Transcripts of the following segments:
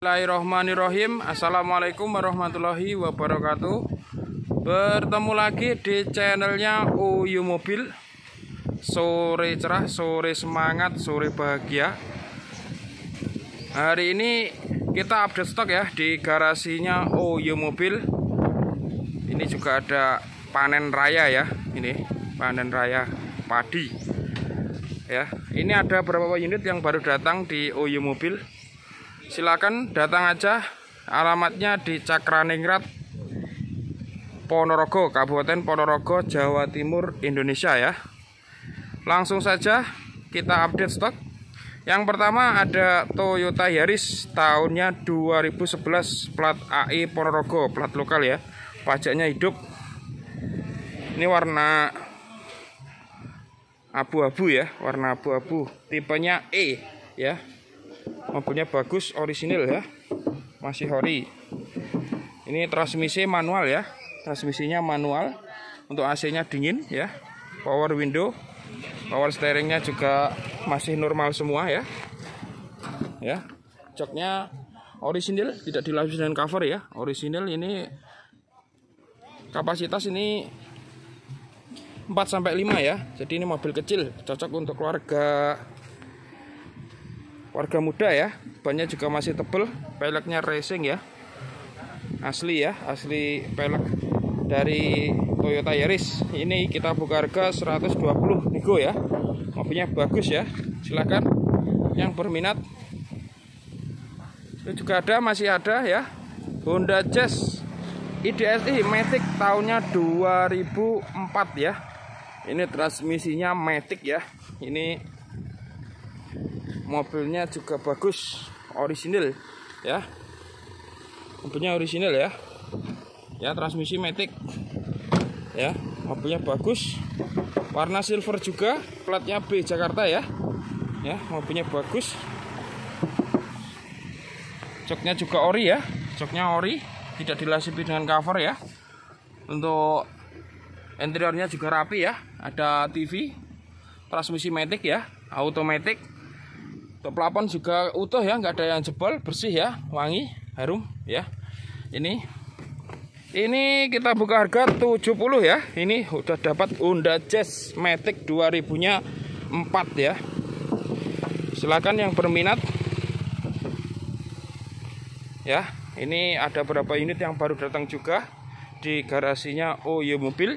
Bismillahirrahmanirrahim. Assalamualaikum warahmatullahi wabarakatuh. Bertemu lagi di channelnya Uyu Mobil. Sore cerah, sore semangat, sore bahagia. Hari ini kita update stok ya di garasinya Uyu Mobil. Ini juga ada panen raya ya. Ini panen raya padi ya. Ini ada beberapa unit yang baru datang di Uyu Mobil. Silakan datang aja, alamatnya di Cakraningrat, Ponorogo, Kabupaten Ponorogo, Jawa Timur, Indonesia ya. Langsung saja kita update stok. Yang pertama ada Toyota Yaris tahunnya 2011, plat AI Ponorogo, plat lokal ya. Pajaknya hidup. Ini warna abu-abu ya, warna abu-abu, tipenya E ya. Mobilnya bagus, orisinil ya, masih ori. Ini transmisi manual ya, transmisinya manual. Untuk AC-nya dingin ya, power window, power steeringnya juga masih normal semua ya. Ya, joknya orisinil, tidak dilapisi dengan cover ya, orisinil. Ini kapasitas ini 4-5 ya. Jadi ini mobil kecil, cocok untuk keluarga muda ya. Bannya juga masih tebel, peleknya racing ya, asli ya, asli pelek dari Toyota Yaris. Ini kita buka harga 120 nego ya. Mobilnya bagus ya, silakan yang berminat. Itu juga ada, masih ada ya, Honda Jazz IDSI Matic tahunnya 2004 ya. Ini transmisinya Matic ya. Ini mobilnya juga bagus, orisinil ya. Mobilnya orisinil ya. Ya, transmisi Matic. Ya, mobilnya bagus. Warna silver juga, platnya B Jakarta ya. Ya, mobilnya bagus. Joknya juga ori ya. Joknya ori, tidak dilapisi dengan cover ya. Untuk interiornya juga rapi ya. Ada TV, transmisi Matic ya, automatic. Untuk plafon juga utuh ya, nggak ada yang jebol, bersih ya, wangi, harum ya. Ini kita buka harga 70 ya. Ini udah dapat Honda Jazz Matic 2000-nya 4 ya. Silakan yang berminat. Ya, ini ada beberapa unit yang baru datang juga di garasinya Uyu Mobil.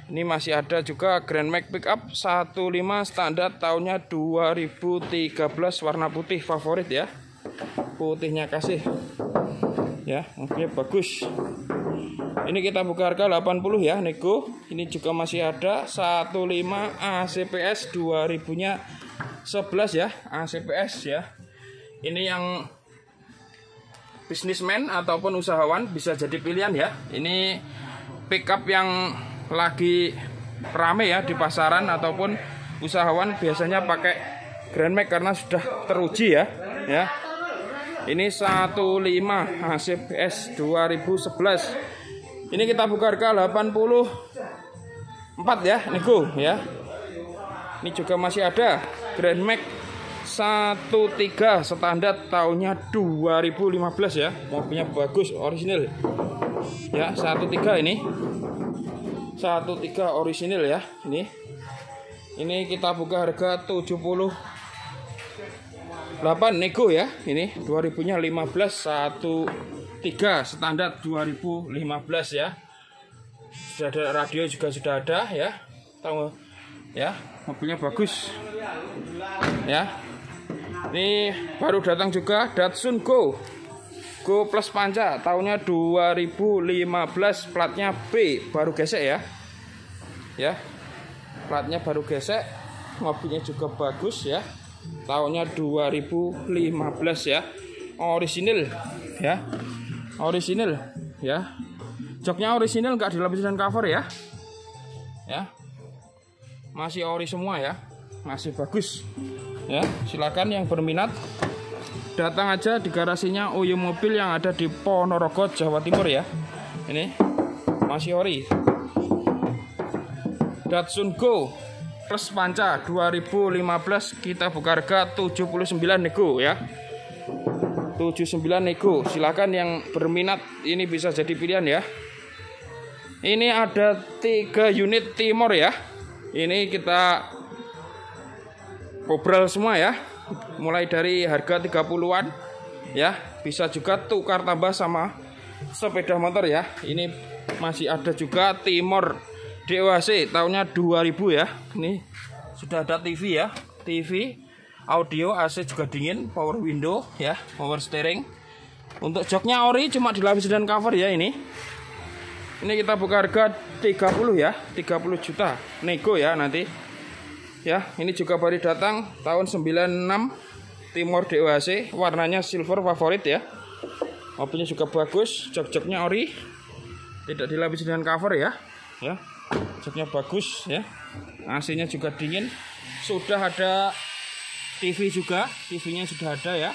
Ini masih ada juga Grand Max Pickup 15 standar tahunnya 2013, warna putih favorit ya. Putihnya kasih. Ya, mobilnya bagus. Ini kita buka harga 80 ya, nego. Ini juga masih ada 15 ACPS 2000-nya 11 ya, ACPS ya. Ini yang bisnismen ataupun usahawan bisa jadi pilihan ya. Ini pickup yang lagi rame ya di pasaran, ataupun usahawan biasanya pakai Grand Max karena sudah teruji ya. Ya. Ini 15 ACPS 2011. Ini kita buka harga 84 ya, nego ya. Ini juga masih ada Grand Max 13 standar tahunnya 2015 ya. Mobilnya bagus, orisinil. Ya, 13 ini. 13 orisinil ya. Ini kita buka harga 78 nego ya. Ini 2000-nya 15, 13 standar 2015 ya. Sudah ada radio juga, sudah ada ya. Tahu ya, mobilnya bagus. Ya. Ini baru datang juga Datsun Go Plus Panca tahunnya 2015, platnya B, baru gesek ya. Ya. Platnya baru gesek. Mobilnya juga bagus ya. Tahunnya 2015 ya. Orisinil ya. Orisinil ya. Joknya orisinil, enggak dilapisi dengan cover ya. Ya. Masih ori semua ya. Masih bagus. Ya, silakan yang berminat datang aja di garasinya Uyu Mobil yang ada di Ponorogo, Jawa Timur ya. Ini masih ori. Datsun Go Plus Panca 2015 kita buka harga 79 nego ya. 79 nego. Silakan yang berminat, ini bisa jadi pilihan ya. Ini ada 3 unit Timor ya. Ini kita obrol semua ya. Mulai dari harga 30-an ya. Bisa juga tukar tambah sama sepeda motor ya. Ini masih ada juga Timor DOHC tahunnya 2000 ya. Ini sudah ada TV ya. TV, audio, AC juga dingin, power window ya, power steering. Untuk joknya ori, cuma dilapis dan cover ya ini. Ini kita buka harga 30 ya, 30 juta nego ya nanti. Ya, ini juga baru datang tahun 96 Timor DOHC, warnanya silver favorit ya. Mobilnya juga bagus, jok-joknya ori. Tidak dilapis dengan cover ya. Ya. Joknya bagus ya. AC-nya juga dingin. Sudah ada TV juga, TV-nya sudah ada ya.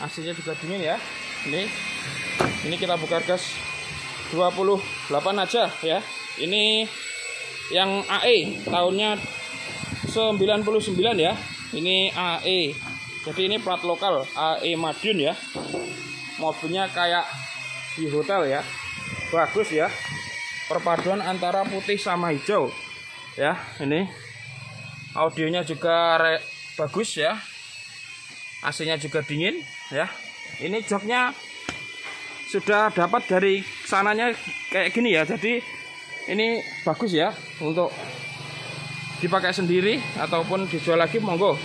AC-nya juga dingin ya. Ini kita buka harga 28 aja ya. Ini yang AE tahunnya 99 ya. Ini AE. Jadi ini plat lokal AE Madiun ya. Mobilnya kayak di hotel ya. Bagus ya. Perpaduan antara putih sama hijau. Ya, ini. Audionya juga bagus ya. AC-nya juga dingin ya. Ini joknya sudah dapat dari sananya kayak gini ya. Jadi ini bagus ya untuk dipakai sendiri ataupun dijual lagi, monggo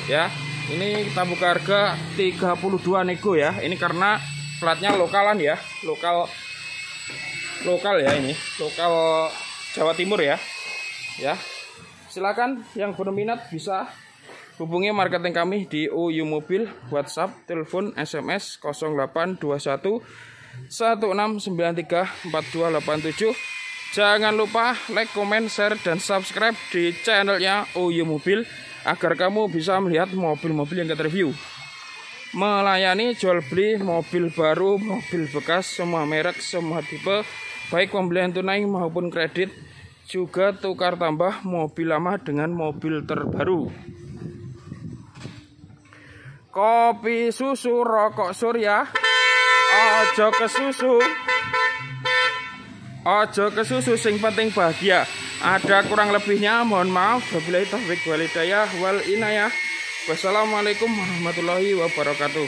ya. Ini kita buka harga 32 nego ya. Ini karena platnya lokalan ya, lokal ya, ini lokal Jawa Timur ya. Ya, silakan yang berminat bisa hubungi marketing kami di OU Mobil, WhatsApp, telepon, SMS 0821 1693 4287. Jangan lupa like, comment, share, dan subscribe di channelnya OU Mobil agar kamu bisa melihat mobil-mobil yang kita review. Melayani jual beli mobil baru, mobil bekas, semua merek, semua tipe, baik pembelian tunai maupun kredit, juga tukar tambah mobil lama dengan mobil terbaru. Kopi susu, rokok surya, ojo ke susu, sing penting bahagia. Ada kurang lebihnya, mohon maaf. Wabillahi taufiq wal hidayah wal inayah. Wassalamualaikum warahmatullahi wabarakatuh.